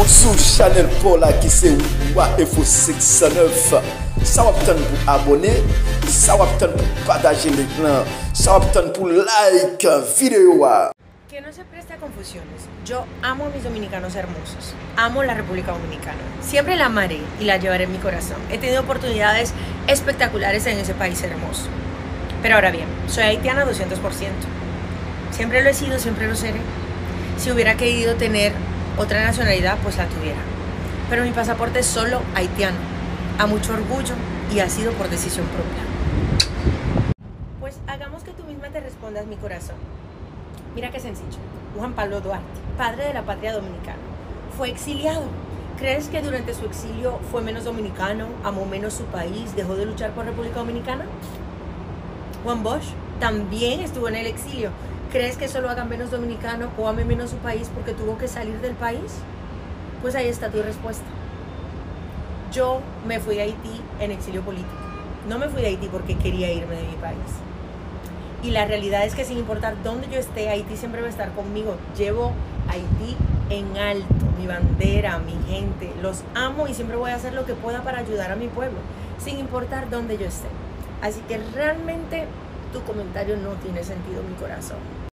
Sous Chanel Paula qui c'est Info 609. Ça va pour abonner, ça va pour partager l'écran, ça va pour like vidéo. Que no se preste a confusiones. Yo amo a mis dominicanos hermosos. Amo la República Dominicana. Siempre la amaré y la llevaré en mi corazón. He tenido oportunidades espectaculares en ese país hermoso. Pero ahora bien, soy haitiana 200%. Siempre lo he sido, siempre lo seré. Si hubiera querido tener otra nacionalidad, pues la tuviera. Pero mi pasaporte es solo haitiano. A mucho orgullo y ha sido por decisión propia. Pues hagamos que tú misma te respondas mi corazón. Mira qué sencillo. Juan Pablo Duarte, padre de la patria dominicana, fue exiliado. ¿Crees que durante su exilio fue menos dominicano, amó menos su país, dejó de luchar por República Dominicana? Juan Bosch también estuvo en el exilio. ¿Crees que solo haga menos dominicano o ame menos su país porque tuvo que salir del país? Pues ahí está tu respuesta. Yo me fui de Haití en exilio político. No me fui de Haití porque quería irme de mi país. Y la realidad es que sin importar dónde yo esté, Haití siempre va a estar conmigo. Llevo Haití en alto, mi bandera, mi gente. Los amo y siempre voy a hacer lo que pueda para ayudar a mi pueblo, sin importar dónde yo esté. Así que realmente tu comentario no tiene sentido en mi corazón.